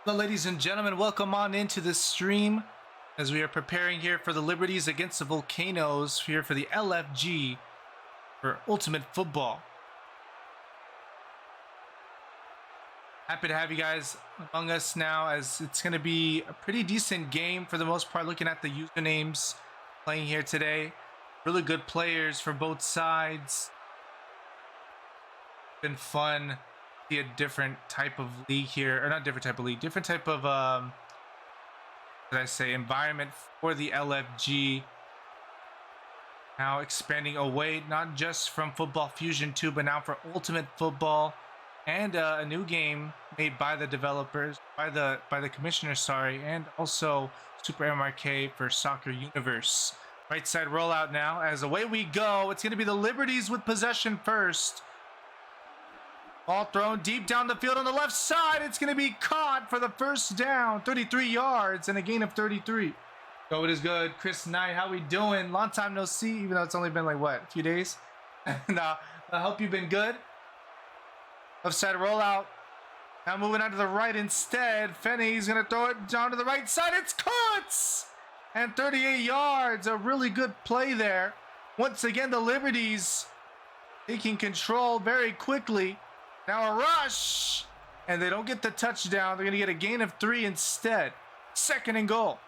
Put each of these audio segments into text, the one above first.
Hello, ladies and gentlemen. Welcome on into this stream as we are preparing here for the Liberties against the Volcanoes here for the LFG for Ultimate Football. Happy to have you guys among us now, as it's going to be a pretty decent game for the most part, looking at the usernames playing here today. Really good players for both sides. Been fun to see a different type of league here, or not different type of league, different type of environment for the LFG. Now expanding away not just from Football Fusion 2, but now for Ultimate Football, and a new game made by the developers, by the commissioners, sorry, and also Super MRK for Soccer Universe. Right side rollout now, as away we go. It's going to be the Liberties with possession first. Ball thrown deep down the field on the left side. It's going to be caught for the first down, 33 yards and a gain of 33. So it is good. Chris Knight, how we doing? Long time no see, even though it's only been like, what, a few days? And I hope you've been good. Left side rollout. Now moving on to the right instead. Fenney's going to throw it down to the right side. It's caught! And 38 yards. A really good play there. Once again, the Liberties taking control very quickly. Now a rush. And they don't get the touchdown. They're going to get a gain of 3 instead. Second and goal.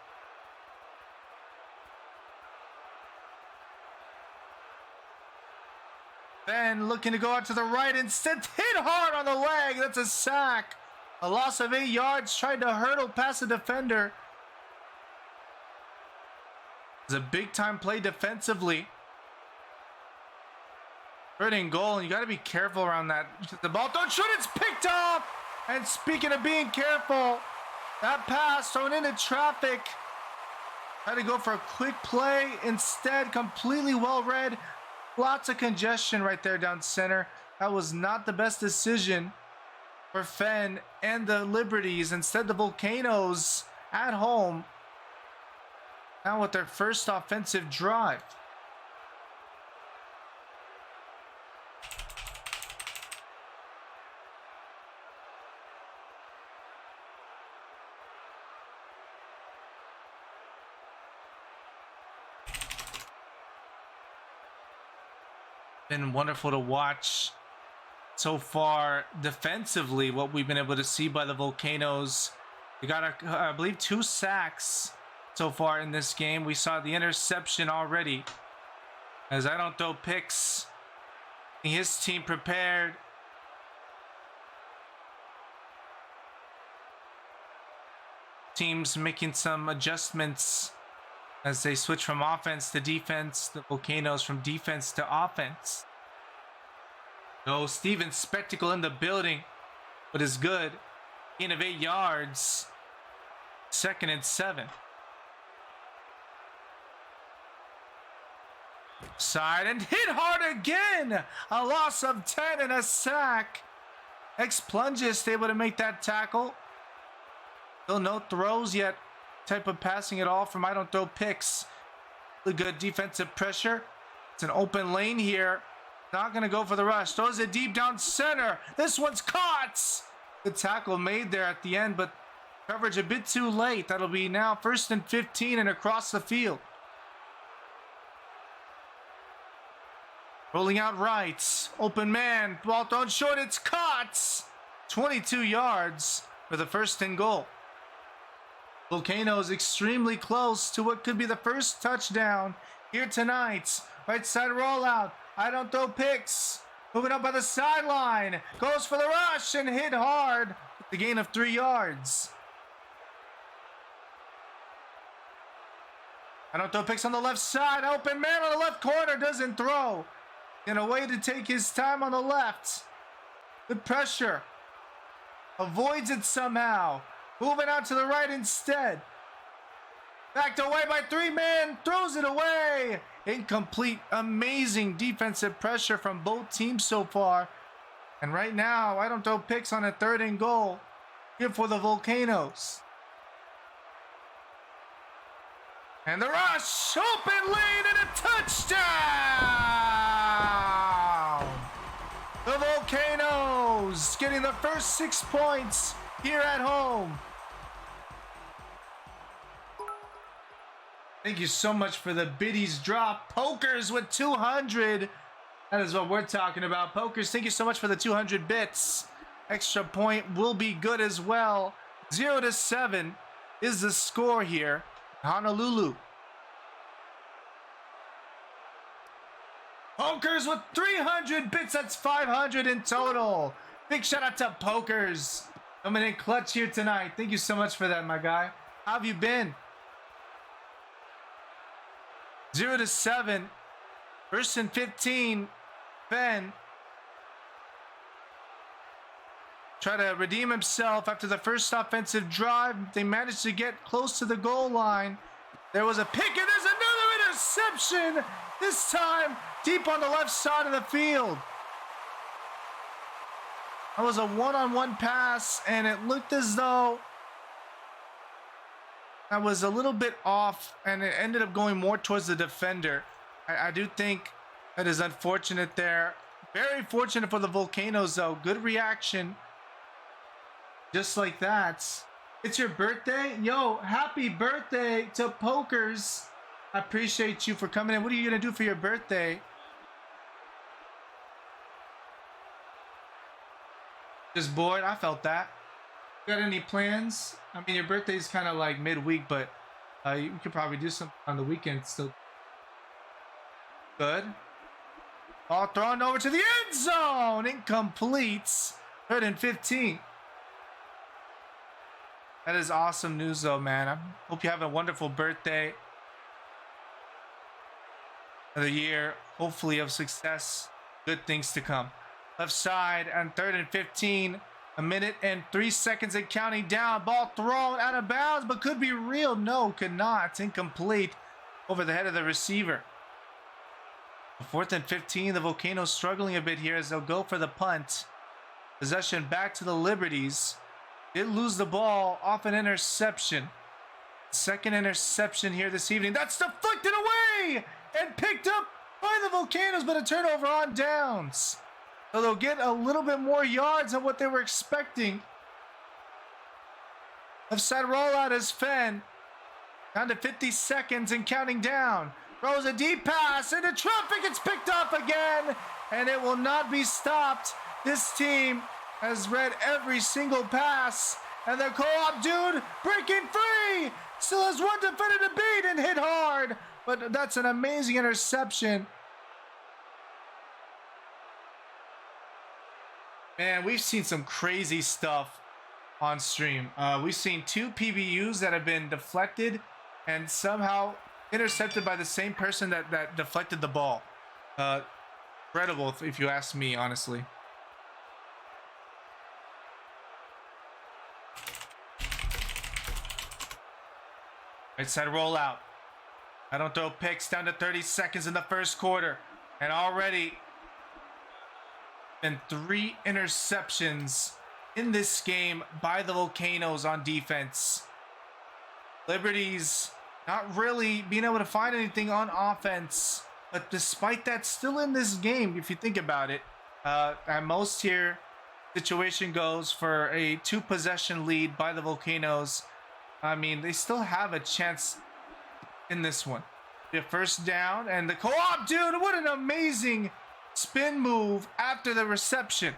Ben looking to go out to the right, instead hit hard on the leg. That's a sack. A loss of 8 yards. Tried to hurdle past the defender. It's a big time play defensively. Third and goal, and you got to be careful around that. The ball, don't shoot, it's picked off. And speaking of being careful, that pass thrown into traffic. Had to go for a quick play. Instead, completely well read. Lots of congestion right there down center. That was not the best decision for Fenn and the Liberties. Instead, the Volcanoes at home now with their first offensive drive. Been wonderful to watch so far defensively, what we've been able to see by the Volcanoes. We got, I believe, 2 sacks so far in this game. We saw the interception already, as I don't throw picks. His team prepared. Teams making some adjustments as they switch from offense to defense. The Volcanoes from defense to offense. Oh, Steven Spectacle in the building, but is good. Gain of 8 yards. Second and 7. Side and hit hard again. A loss of 10 and a sack. Ex-Plungist able to make that tackle. Still no throws yet. Type of passing at all from I don't throw picks. Really good defensive pressure. It's an open lane here. Not going to go for the rush. Throws it deep down center. This one's caught. The tackle made there at the end, but coverage a bit too late. That'll be now 1st and 15 and across the field. Rolling out right. Open man. Ball thrown short. It's caught. 22 yards for the 1st and goal. Volcanoes extremely close to what could be the first touchdown here tonight. Right side rollout. I don't throw picks. Moving up by the sideline. Goes for the rush and hit hard. The gain of 3 yards. I don't throw picks on the left side. Open man on the left corner. Doesn't throw. In a way to take his time on the left. Good pressure. Avoids it somehow. Moving out to the right instead. Backed away by 3 men. Throws it away. Incomplete. Amazing defensive pressure from both teams so far. And right now, I don't throw picks on a 3rd and goal here for the Volcanoes. And the rush. Open lane and a touchdown. The Volcanoes getting the first 6 points here at home. Thank you so much for the biddies drop. Pokers with 200. That is what we're talking about. Pokers, thank you so much for the 200 bits. Extra point will be good as well. 0-7 is the score here. Honolulu. Pokers with 300 bits. That's 500 in total. Big shout out to Pokers. Coming in clutch here tonight. Thank you so much for that, my guy. How have you been? 0-7. First and 15. Ben. Try to redeem himself after the first offensive drive. They managed to get close to the goal line. There was a pick and there's another interception. This time deep on the left side of the field. That was a one-on-one pass, and it looked as though that was a little bit off, and it ended up going more towards the defender. I do think that is unfortunate there. Very fortunate for the Volcanoes, though. Good reaction. Just like that. It's your birthday? Yo, happy birthday to Pokers. I appreciate you for coming in. What are you going to do for your birthday? Just bored? I felt that. Got any plans? I mean, your birthday's kind of like midweek, but you could probably do something on the weekend still. Good. Ball thrown over to the end zone. Incomplete. 3rd and 15. That is awesome news, though, man. I hope you have a wonderful birthday. Another year, hopefully, of success. Good things to come. Left side on 3rd and 15. 1 minute and 3 seconds and counting down. Ball thrown out of bounds, but could be real. No, could not. It's incomplete over the head of the receiver. 4th and 15. The Volcanoes struggling a bit here as they'll go for the punt. Possession back to the Liberties. Did lose the ball off an interception. Second interception here this evening. That's deflected away and picked up by the Volcanoes, but a turnover on downs. So they'll get a little bit more yards than what they were expecting. Left side rollout is Fenn. Down to 50 seconds and counting down. Throws a deep pass into traffic. It's picked up again, and it will not be stopped. This team has read every single pass, and the co-op dude breaking free. Still has one defender to beat and hit hard, but that's an amazing interception. Man, we've seen some crazy stuff on stream. We've seen 2 PBUs that have been deflected and somehow intercepted by the same person that deflected the ball. Incredible, if you ask me, honestly. Right side rollout. I don't throw picks. Down to 30 seconds in the first quarter, and already been 3 interceptions in this game by the Volcanoes on defense. Liberties not really being able to find anything on offense, but despite that, still in this game, if you think about it. At most here, situation goes for a 2-possession lead by the Volcanoes. I mean, they still have a chance in this one. The first down, and the co-op dude, what an amazing spin move after the reception.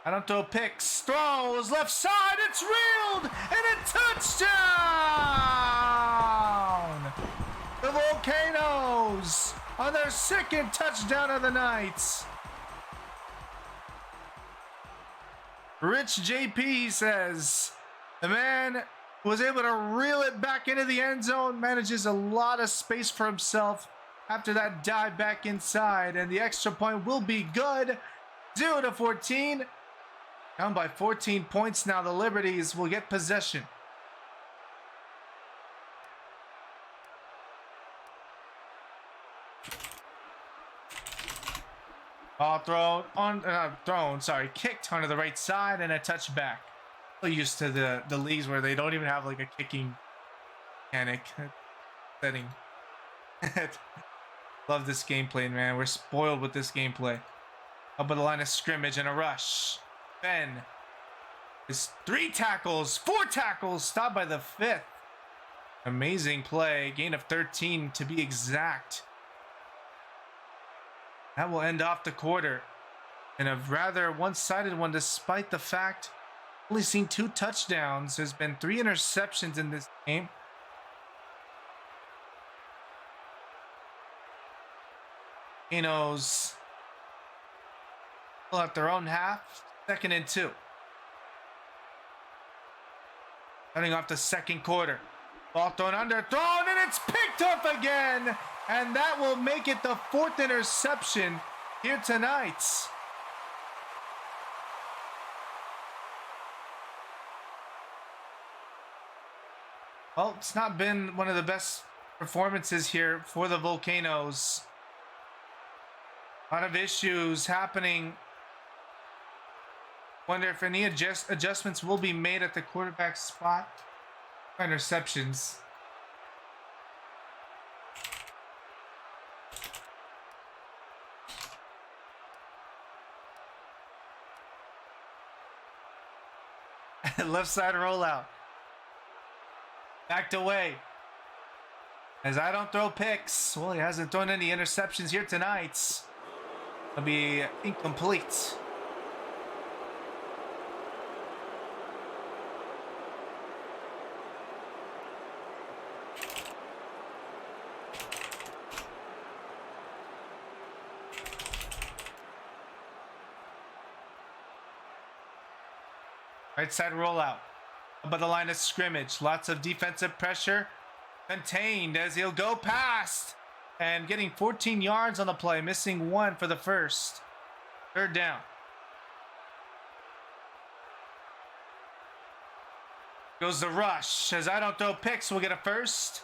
I don't throw picks. Throws left side. It's reeled and a touchdown. The Volcanoes on their 2nd touchdown of the night. Rich JP says the man was able to reel it back into the end zone, manages a lot of space for himself after that dive back inside, and the extra point will be good. 0-14. Down by 14 points now. The Liberties will get possession. Ball kicked onto the right side and a touchback. So used to the leagues where they don't even have like a kicking mechanic setting. Love this gameplay, man. We're spoiled with this gameplay. Up at the line of scrimmage and a rush. Ben It's 3 tackles, 4 tackles, stopped by the 5th. Amazing play, gain of 13 to be exact. That will end off the quarter. And a rather one-sided one, despite the fact only seen 2 touchdowns. There's been 3 interceptions in this game. Volcanoes pull out their own half, 2nd and 2. Starting off the second quarter. Ball thrown underthrown, and it's picked up again. And that will make it the 4th interception here tonight. Well, it's not been one of the best performances here for the Volcanoes. A lot of issues happening. Wonder if any adjustments will be made at the quarterback spot. Interceptions. Left side rollout. Backed away. As I don't throw picks. Well, he hasn't thrown any interceptions here tonight. It'll be incomplete. Right side rollout. Above the line of scrimmage. Lots of defensive pressure. Contained as he'll go past. And getting 14 yards on the play. Missing 1 for the first. 3rd down. Goes the rush. As I don't throw picks, we'll get a first.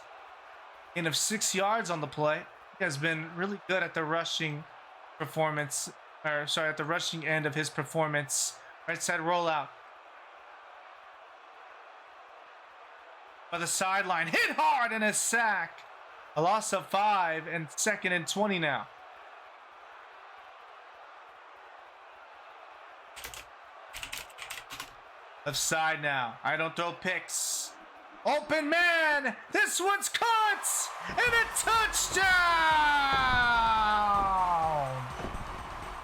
Gain of 6 yards on the play. He has been really good at the rushing performance. Or sorry, at the rushing end of his performance. Right side rollout. By the sideline, hit hard and a sack. A loss of 5 and 2nd and 20 now. Left side now. I don't throw picks. Open man. This one's caught and a touchdown.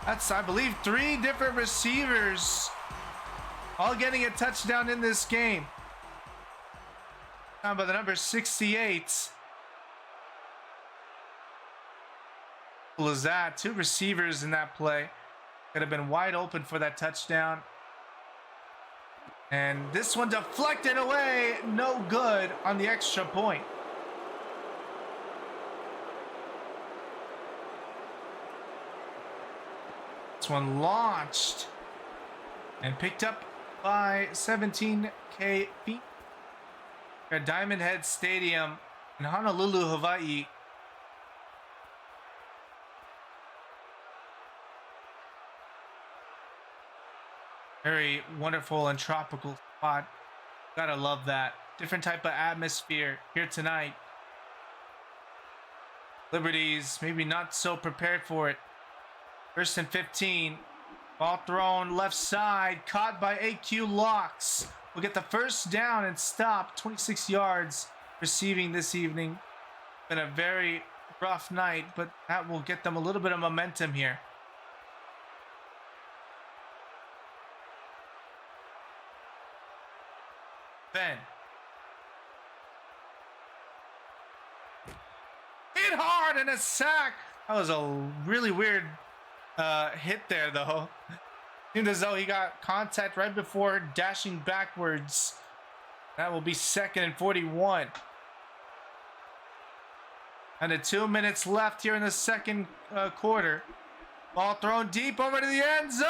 That's, I believe, 3 different receivers all getting a touchdown in this game. By the number 68. Cool as that. 2 receivers in that play. Could have been wide open for that touchdown. And this one deflected away. No good on the extra point. This one launched and picked up by 17K feet. At Diamond Head Stadium in Honolulu, Hawaii. Very wonderful and tropical spot. Gotta love that. Different type of atmosphere here tonight. Liberties maybe not so prepared for it. 1st and 15. Ball thrown left side. Caught by AQ Locks. We'll get the first down and stop. 26 yards receiving this evening. Been a very rough night, but that will get them a little bit of momentum here. Ben. Hit hard and a sack. That was a really weird hit there, though. Seemed as though he got contact right before dashing backwards. That will be 2nd and 41. And 2 minutes left here in the second quarter. Ball thrown deep over to the end zone.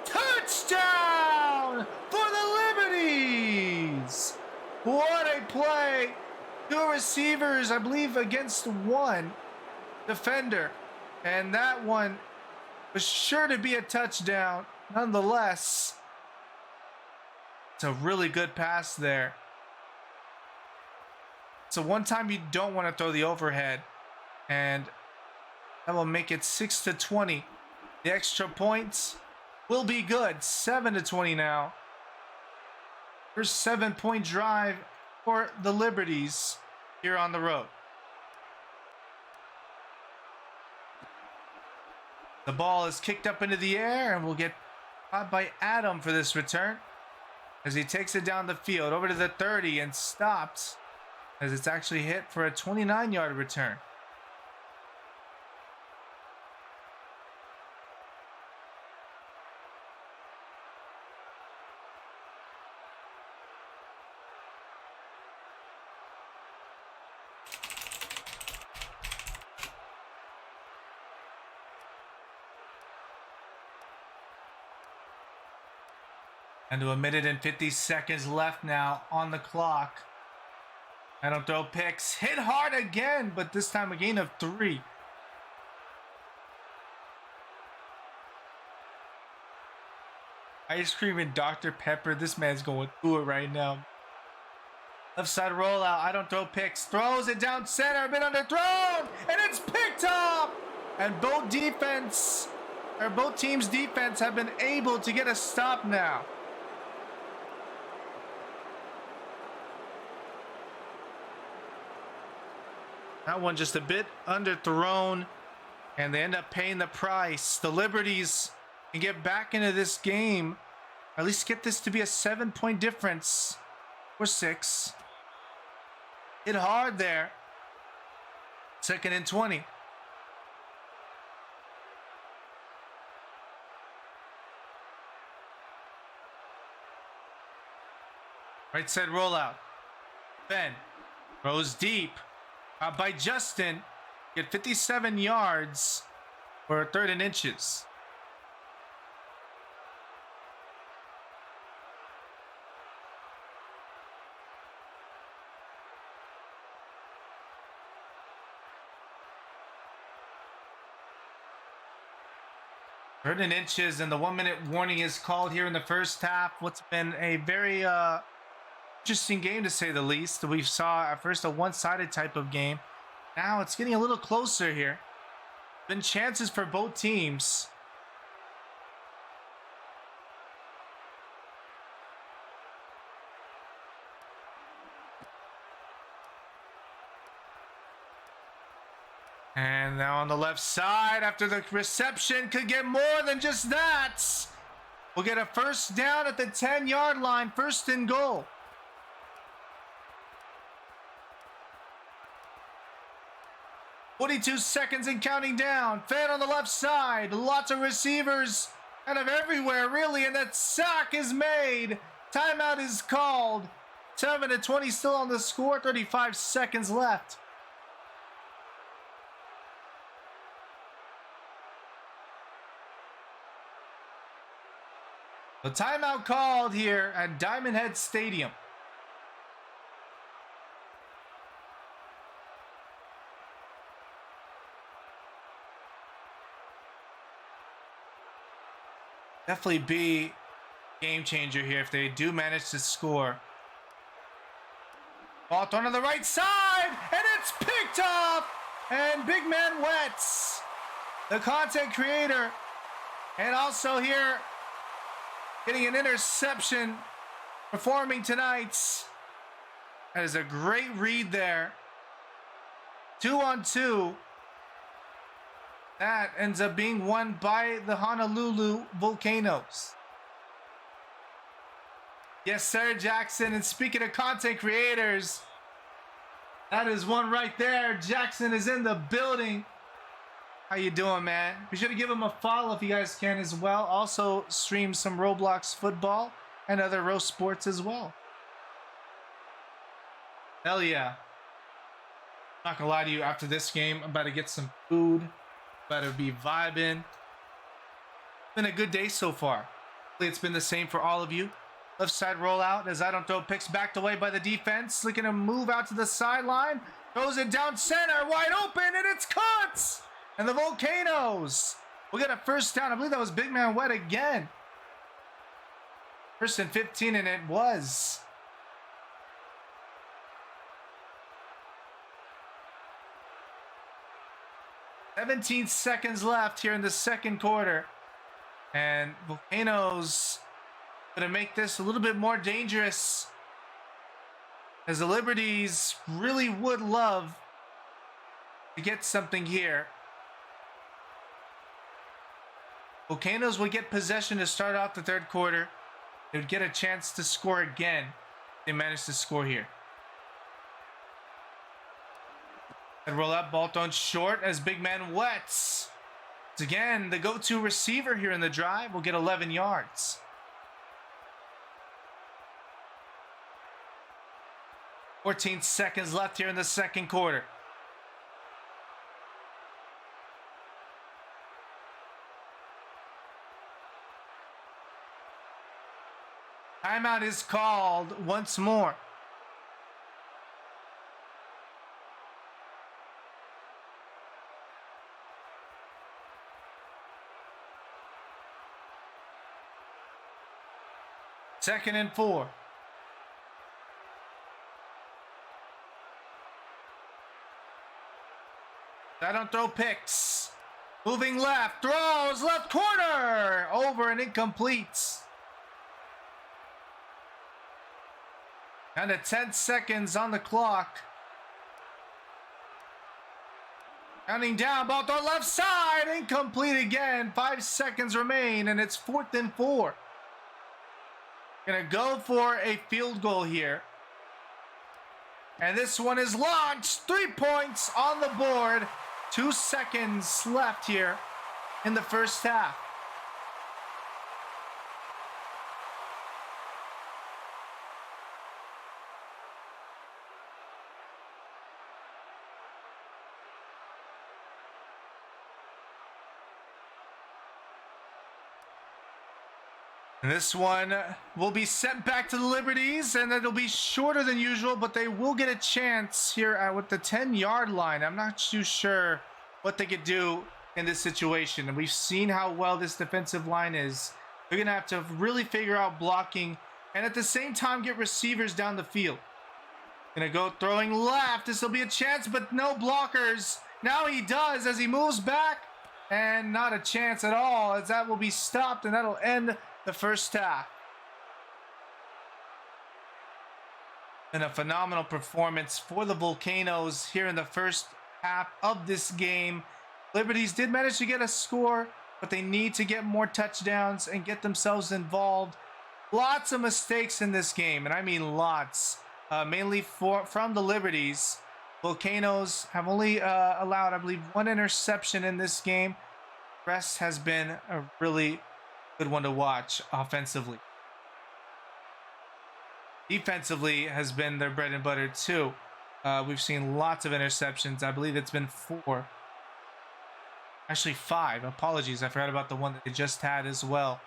Touchdown for the Liberties. What a play. 2 receivers, I believe, against 1 defender. And that one was sure to be a touchdown. Nonetheless, it's a really good pass there. So one time you don't want to throw the overhead. And that will make it 6-20. The extra points will be good. 7-20 now. First 7-point drive for the Liberties here on the road. The ball is kicked up into the air and will get caught by Adam for this return as he takes it down the field over to the 30 and stops as it's actually hit for a 29-yard return. And to 1 minute and 50 seconds left now on the clock. I don't throw picks. Hit hard again, but this time a gain of 3. Ice cream and Dr. Pepper. This man's going through it right now. Left side rollout. I don't throw picks. Throws it down center. A bit underthrown. And it's picked up. And both teams' defense have been able to get a stop now. That one just a bit underthrown, and they end up paying the price. The Liberties can get back into this game, or at least get this to be a 7-point difference, or 6. Hit hard there. 2nd and 20. Right side rollout. Ben throws deep. By Justin, get 57 yards for 3rd and inches. Third and inches, and the 1-minute warning is called here in the first half. What's been a very interesting game, to say the least. We saw at first a one-sided type of game. Now it's getting a little closer here. Been chances for both teams. And now on the left side, after the reception, could get more than just that. We'll get a first down at the 10-yard line, 1st and goal. 42 seconds and counting down. Fan on the left side. Lots of receivers kind of everywhere, really. And that sack is made. Timeout is called. 7-20 still on the score. 35 seconds left. The timeout called here at Diamond Head Stadium. Definitely be game changer here if they do manage to score. Ball thrown on the right side, and it's picked up. And big man Wets, the content creator, and also here getting an interception, performing tonight. That is a great read there. 2-on-2. That ends up being won by the Honolulu Volcanoes. Yes, sir, Jackson. And speaking of content creators, that is one right there. Jackson is in the building. How you doing, man? Be sure to give him a follow if you guys can as well. Also stream some Roblox football and other roast sports as well. Hell yeah. Not gonna lie to you, after this game, I'm about to get some food. About to be vibing. Been a good day so far. Hopefully it's been the same for all of you. Left side rollout as I don't throw picks, backed away by the defense. Looking to move out to the sideline. Throws it down center, wide open, and it's caught! And the Volcanoes will get a first down. I believe that was big man Wet again. 1st and 15, and it was. "17 seconds left here in the second quarter. And Volcanoes going to make this a little bit more dangerous, as the Liberties really would love to get something here. Volcanoes would get possession to start off the third quarter. They would get a chance to score again. They managed to score here. And roll up, ball thrown short as big man Wets. Again, the go-to receiver here in the drive will get 11 yards. "14 seconds left here in the second quarter. Timeout is called once more. Second and 4. I don't throw picks. Moving left, throws left corner, over and incomplete. Down to 10 seconds on the clock. Counting down, ball throw left side, incomplete again. 5 seconds remain, and it's 4th and 4. Gonna go for a field goal here. And this one is launched. 3 points on the board. 2 seconds left here in the first half. And this one will be sent back to the Liberties, and it'll be shorter than usual, but they will get a chance here with the 10-yard line. I'm not too sure what they could do in this situation, and we've seen how well this defensive line is. They're going to have to really figure out blocking and at the same time get receivers down the field. Going to go throwing left. This will be a chance, but no blockers. Now he does as he moves back, and not a chance at all, as that will be stopped, and that'll end the first half. And a phenomenal performance for the Volcanoes here in the first half of this game. Liberties did manage to get a score, but they need to get more touchdowns and get themselves involved. Lots of mistakes in this game, and I mean lots, mainly from the Liberties. Volcanoes have only allowed, I believe, 1 interception in this game. The rest has been a really good one to watch offensively. Defensively has been their bread and butter too. We've seen lots of interceptions. I believe it's been 4. Actually 5. Apologies, I forgot about the one that they just had as well,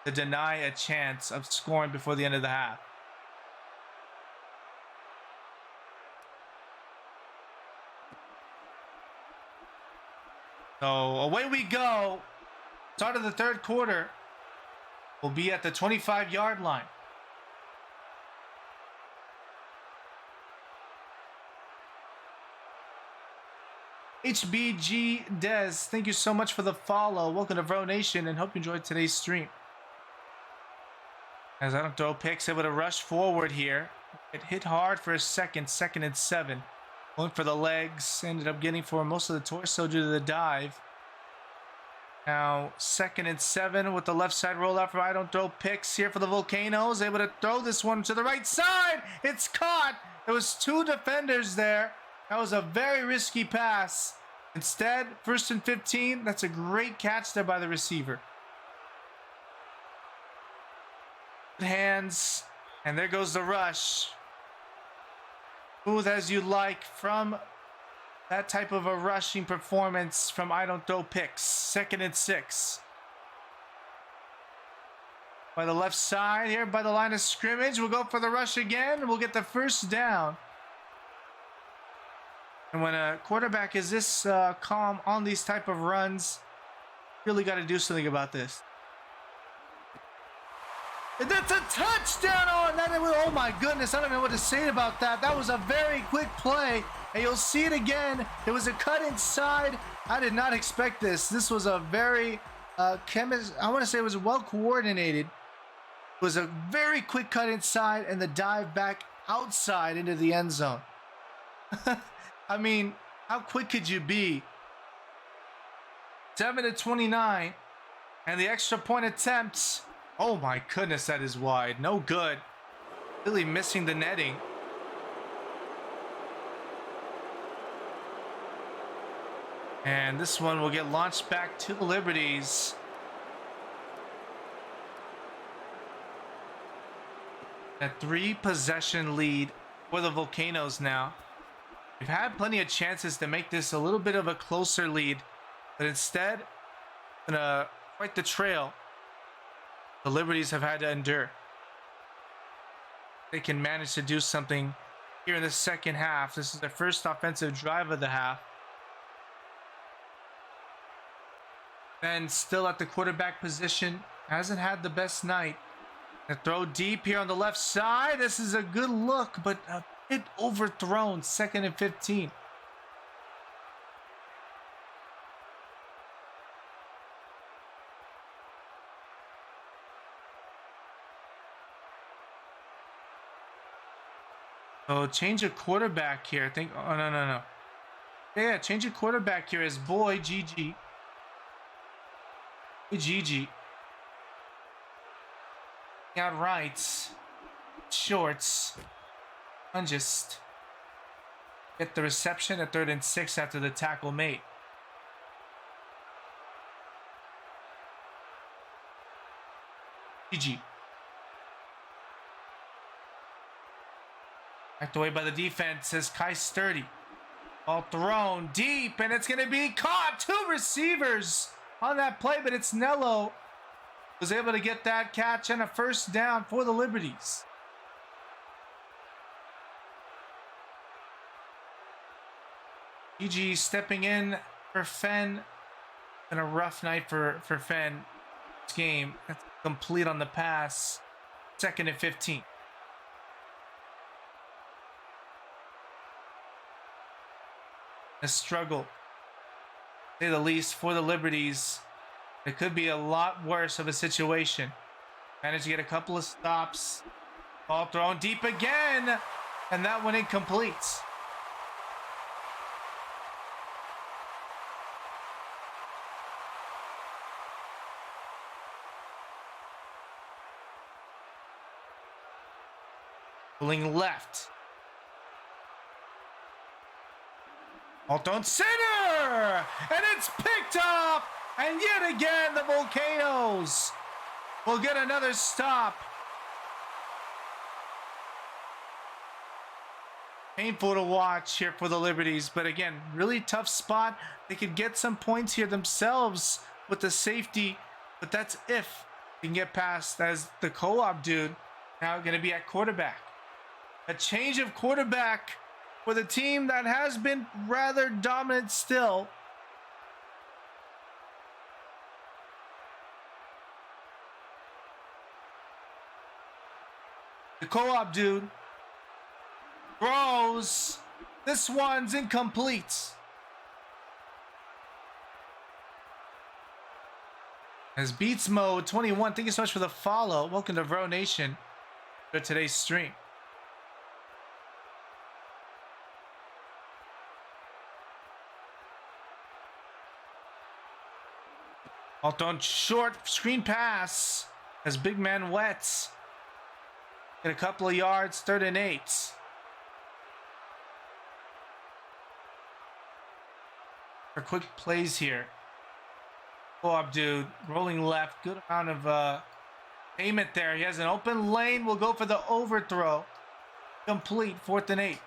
to deny a chance of scoring before the end of the half. So away we go. Start of the third quarter will be at the 25-yard line. HBG Des, thank you so much for the follow. Welcome to Bro Nation, and hope you enjoyed today's stream. As I don't throw picks, able to rush forward here. It hit hard for a second and 7. Going for the legs, ended up getting for most of the torso due to the dive. Now, 2nd and 7 with the left side rollout for I don't throw picks here for the Volcanoes. Able to throw this one to the right side. It's caught. There was 2 defenders there. That was a very risky pass. Instead, 1st and 15. That's a great catch there by the receiver. Good hands. And there goes the rush. Smooth as you like from that type of a rushing performance from I don't throw picks. 2nd and 6. By the left side here, by the line of scrimmage, we'll go for the rush again. We'll get the first down. And when a quarterback is this calm on these type of runs, really got to do something about this. And that's a touchdown on that. Oh my goodness, I don't know what to say about that. That was a very quick play. And you'll see it again. It was a cut inside. I did not expect this. This was a very I want to say it was well coordinated. It was a very quick cut inside and the dive back outside into the end zone. I mean, how quick could you be? 7-29, and the extra point attempts. Oh my goodness, that is wide. No good. Really missing the netting. And this one will get launched back to the Liberties. A 3-possession lead for the Volcanoes now. We've had plenty of chances to make this a little bit of a closer lead, but instead, quite the trail the Liberties have had to endure. They can manage to do something here in the second half. This is their first offensive drive of the half. Ben still at the quarterback position. Hasn't had the best night. A throw deep here on the left side. This is a good look, but a bit overthrown. 2nd and 15. So change of quarterback here. I think. Oh, no. Yeah, change of quarterback here is boy GG. GG. Out right. Shorts. And just get the reception at 3rd and 6 after the tackle made. GG. Backed away by the defense is Kai Sturdy. Ball thrown deep, and it's going to be caught. 2 receivers on that play, but it's Nello was able to get that catch and a first down for the Liberties. GG stepping in for Fenn. Been a rough night for Fenn. This game that's complete on the pass. 2nd and 15. A struggle, to say the least, for the Liberties. It could be a lot worse of a situation. Managed to get a couple of stops. Ball thrown deep again, and that one incomplete. Pulling left. Ball thrown center, and it's picked up. And yet again, the Volcanoes will get another stop. Painful to watch here for the Liberties, but again, really tough spot. They could get some points here themselves with the safety, but that's if they can get past as the co-op dude now going to be at quarterback. A change of quarterback for the team that has been rather dominant still. The co-op dude throws. This one's incomplete. As Beats Mode 21, thank you so much for the follow. Welcome to Vro Nation for today's stream. All thrown short, screen pass as big man wets. Get a couple of yards, 3rd and 8. For quick plays here. Co-op dude, rolling left, good amount of payment there. He has an open lane, we'll go for the overthrow. Complete, 4th and 8.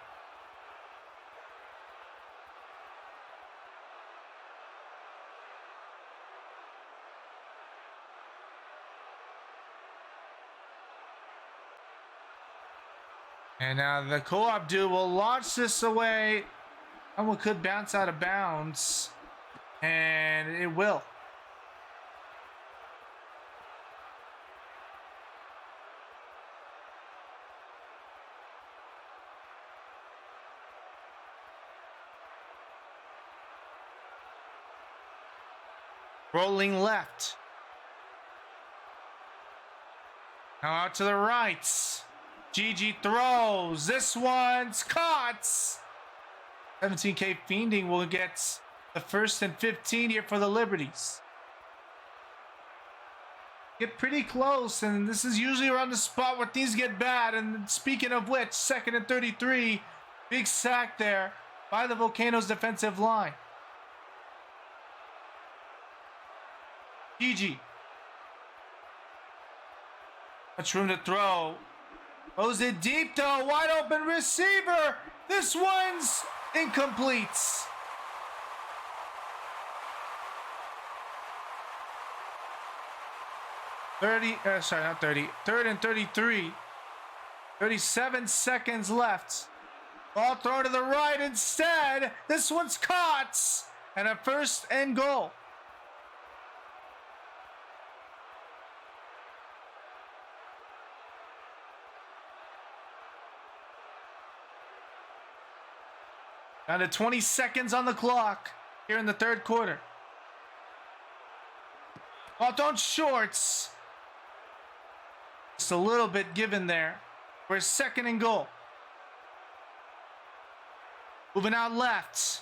And now the co-op dude will launch this away. That one could bounce out of bounds. And it will. Rolling left. Now out to the right. Gigi throws. This one's caught. 17K Fiending will get the 1st and 15 here for the Liberties. Get pretty close, and this is usually around the spot where things get bad. And speaking of which, 2nd and 33, big sack there by the Volcanoes defensive line. Gigi. Much room to throw. Throws it deep though, wide open receiver. This one's incomplete. Third and 33. 37 seconds left. Ball thrown to the right instead. This one's caught. And a 1st and goal. Down to 20 seconds on the clock here in the 3rd quarter. Ball thrown shorts. Just a little bit given there. We're 2nd and goal. Moving out left.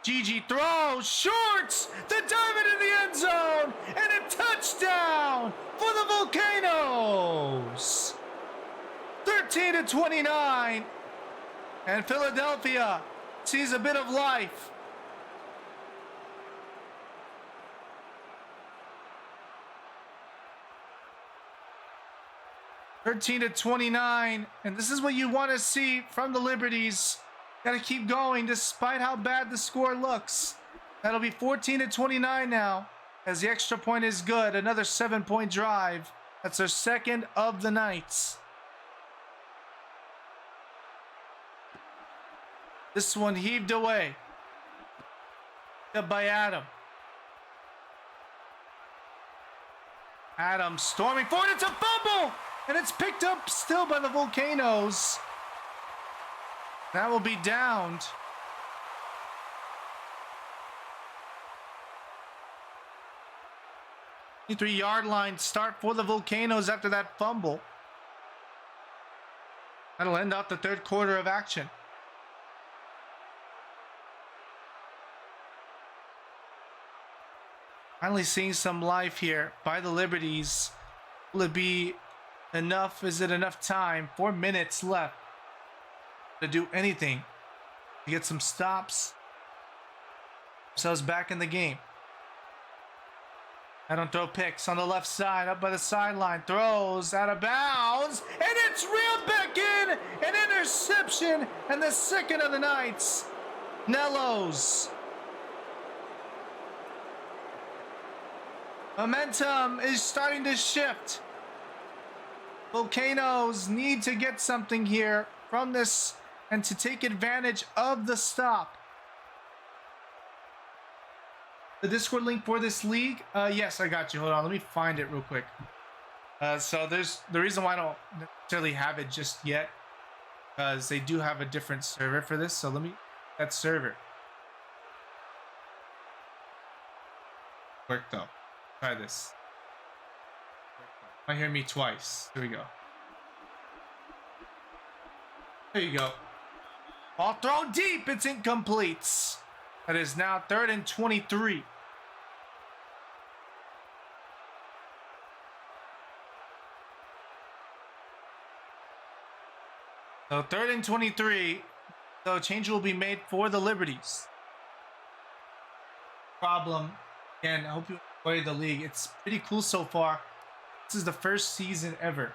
Gigi throws shorts. The dive into the end zone. And a touchdown for the Volcanoes. 13-29. And Philadelphia sees a bit of life. (13-29), and this is what you want to see from the Liberties. Got to keep going despite how bad the score looks. That'll be 14-29 now, as the extra point is good. Another 7-point drive. That's their 2nd of the night. This one heaved away. Up by Adam. Adam storming forward. It's a fumble! And it's picked up still by the Volcanoes. That will be downed. The 3-yard line start for the Volcanoes after that fumble. That'll end off the 3rd quarter of action. Finally seeing some life here by the Liberties. Will it be enough? Is it enough time? 4 minutes left to do anything to get some stops. Themselves back in the game. I don't throw picks on the left side, up by the sideline. Throws out of bounds, and it's reeled back in. An interception, and the 2nd of the night. Nellos. Momentum is starting to shift. Volcanoes need to get something here from this and to take advantage of the stop. The Discord link for this league? Yes, I got you. Hold on, let me find it real quick. So there's the reason why I don't necessarily have it just yet, because they do have a different server for this. So let me that server. Work though. Try this. Might hear me twice. Here we go. There you go. Ball thrown deep. It's incomplete. That is now 3rd and 23. So 3rd and 23. So a change will be made for the Liberties. Problem. And I hope you enjoy the league. It's pretty cool so far. This is the 1st season ever.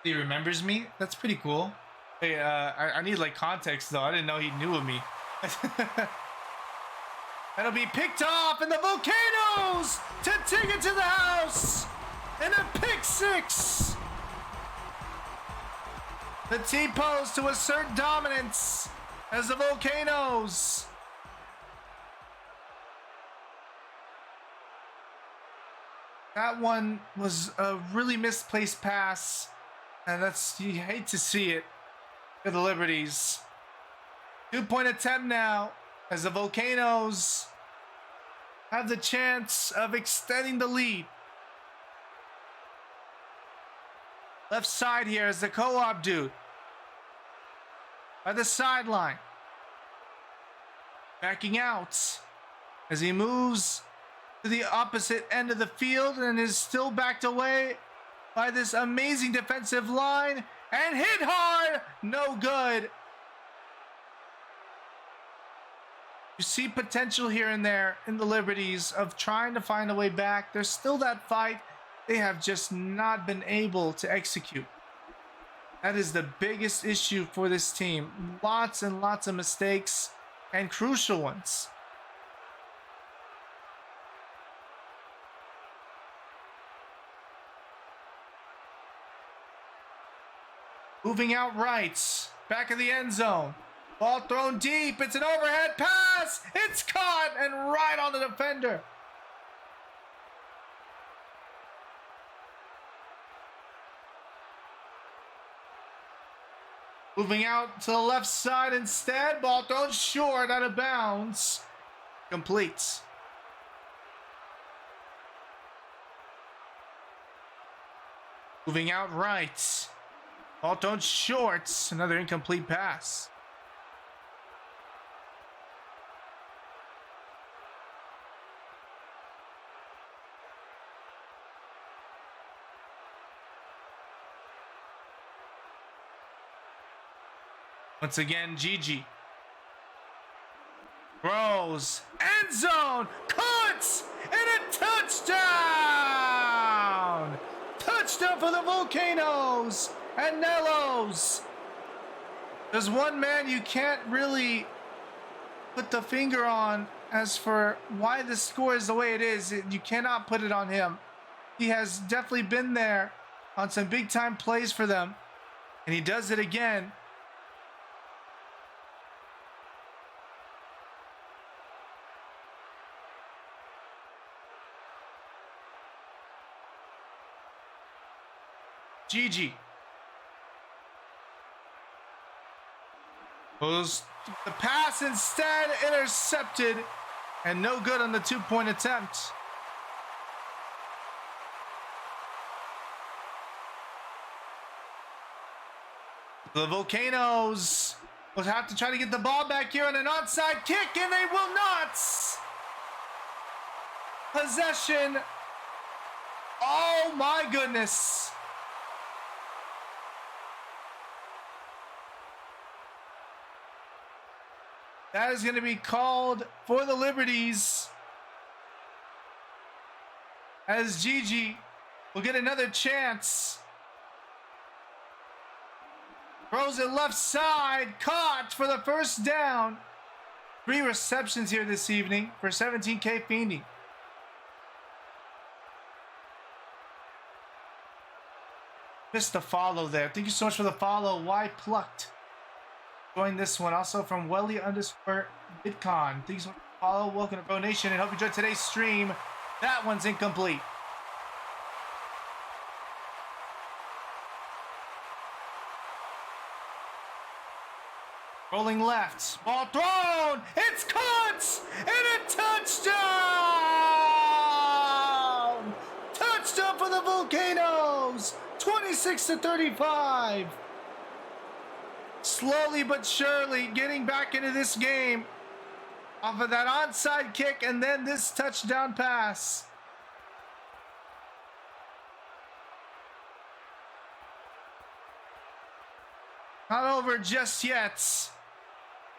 He remembers me? That's pretty cool. Hey, I need like context though. I didn't know he knew of me. That'll be picked off, and the Volcanoes to take it to the house, and a pick 6. The T-pose to assert dominance as the Volcanoes. That one was a really misplaced pass, and you hate to see it for the Liberties. 2-point attempt now as the Volcanoes have the chance of extending the lead. Left side here is the co-op dude. By the sideline. Backing out as he moves to the opposite end of the field and is still backed away by this amazing defensive line and hit hard. No good. You see potential here and there in the Liberties of trying to find a way back. There's still that fight. They have just not been able to execute. That is the biggest issue for this team. Lots and lots of mistakes and crucial ones. Moving out right, back of the end zone. Ball thrown deep. It's an overhead pass. It's caught and right on the defender. Moving out to the left side instead. Ball thrown short, out of bounds. Complete. Moving out right. Ball thrown short. Another incomplete pass. Once again, Gigi. Throws. End zone. Cuts. And a touchdown. Touchdown for the Volcanoes and Nellos. There's one man you can't really put the finger on as for why the score is the way it is. You cannot put it on him. He has definitely been there on some big time plays for them. And he does it again. Gigi. Goes the pass instead, intercepted, and no good on the 2-point attempt. The Volcanoes will have to try to get the ball back here on an onside kick, and they will not. Possession. Oh my goodness. That is going to be called for the Liberties, as Gigi will get another chance. Throws it left side, caught for the first down. 3 receptions here this evening for 17K Feeney. Missed the follow there. Thank you so much for the follow. Why plucked? Join this one also from Welly_Bitcon. Thank you so much for the follow. Welcome to Bro Nation and hope you enjoyed today's stream. That one's incomplete. Rolling left. Ball thrown. It's caught. And a touchdown. Touchdown for the Volcanoes. 26-35. Slowly but surely getting back into this game off of that onside kick and then this touchdown pass. Not over just yet.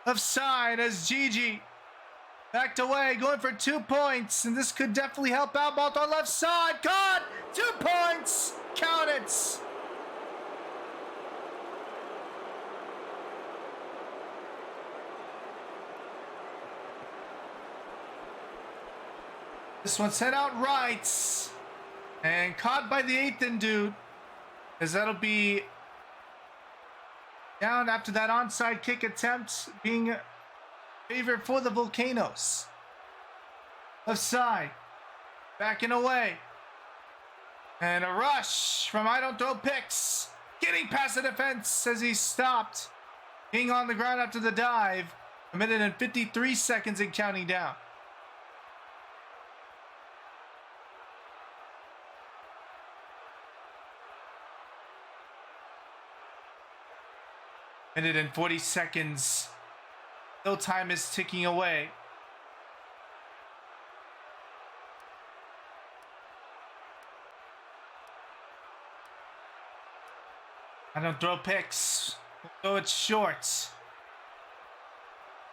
Left side as Gigi backed away, going for 2 points, and this could definitely help out. Ball on left side, caught. 2 points. Count it. This one sent out right and caught by the 8th dude, as that'll be down after that onside kick attempt being favored for the Volcanoes. Left side, backing away, and a rush from I Don't Throw Picks, getting past the defense as he stopped, being on the ground after the dive. 1 minute and 53 seconds and counting down. Minute and 40 seconds. Still time is ticking away. I don't throw picks. Throw it short.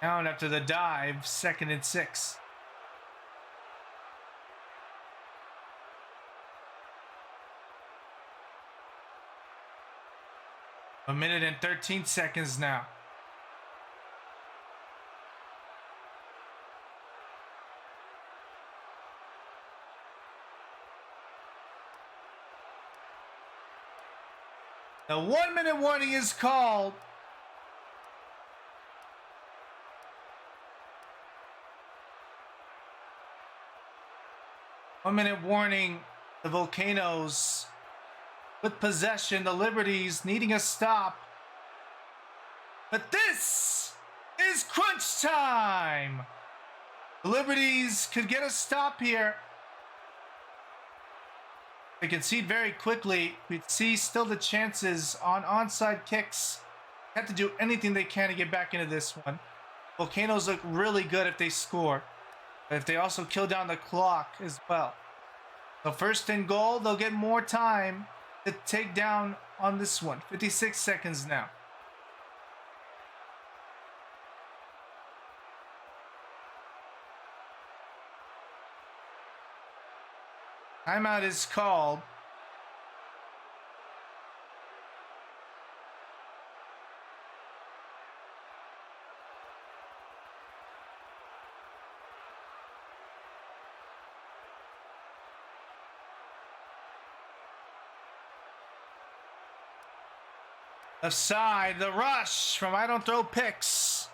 Down after the dive. 2nd and 6. A minute and 13 seconds now. The 1-minute warning is called. One-minute warning. The Volcanoes with possession. The Liberties needing a stop. But this is crunch time. The Liberties could get a stop here. They concede very quickly. We'd see still the chances on onside kicks. Have to do anything they can to get back into this one. Volcanoes look really good if they score. But if they also kill down the clock as well. So 1st and goal, they'll get more time to take down on this one. 56 seconds now. Timeout is called. Left side, the rush from I don't throw picks.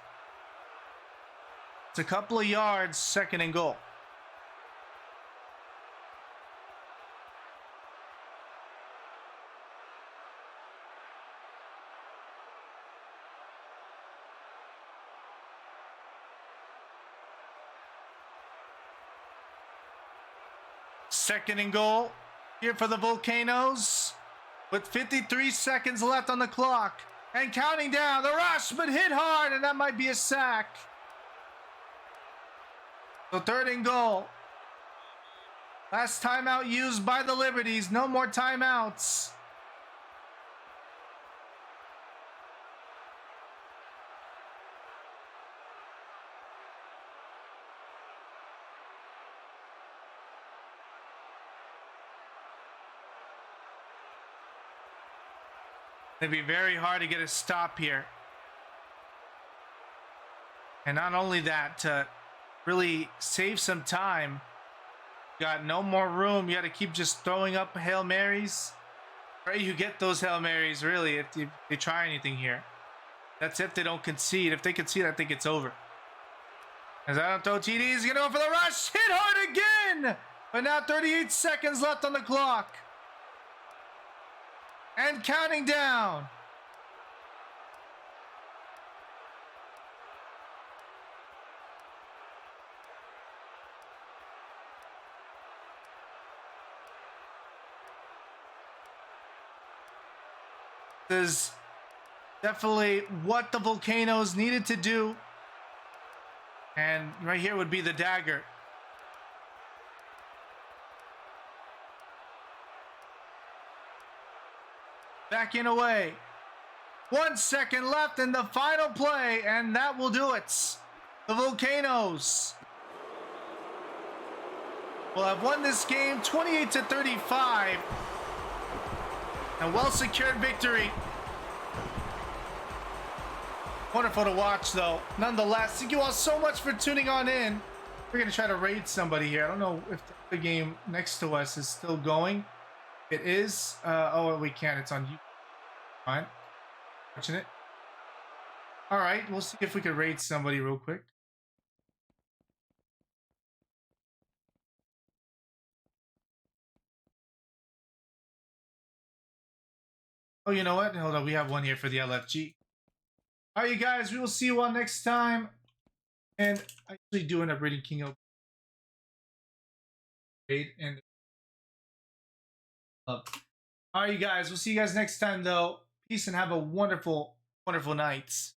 It's a couple of yards, 2nd and goal. Second and goal here for the Volcanoes with 53 seconds left on the clock and counting down. The rush, but hit hard, and that might be a sack. So 3rd and goal. Last timeout used by the Liberties. No more timeouts. It'd be very hard to get a stop here. And not only that, to really save some time, you got no more room. You got to keep just throwing up Hail Marys. Pray you get those Hail Marys, really, if they try anything here. That's if they don't concede. If they concede, I think it's over. As I don't throw TD, he's going to go for the rush. Hit hard again! But now 38 seconds left on the clock. And counting down. This is definitely what the Volcanoes needed to do. And right here would be the dagger. Backing away. 1 second left in the final play, and that will do it. The Volcanoes will have won this game 28-35. A well-secured victory. Wonderful to watch, though. Nonetheless, thank you all so much for tuning on in. We're going to try to raid somebody here. I don't know if the game next to us is still going. It is. Oh, we can't. It's on YouTube. Fine. Watching it. All right. We'll see if we can raid somebody real quick. Oh, you know what? Hold on. We have one here for the LFG. All right, you guys. We will see you all next time. And I usually do end up raiding King of Raid and Love. All right, you guys. We'll see you guys next time, though. Peace and have a wonderful wonderful nights.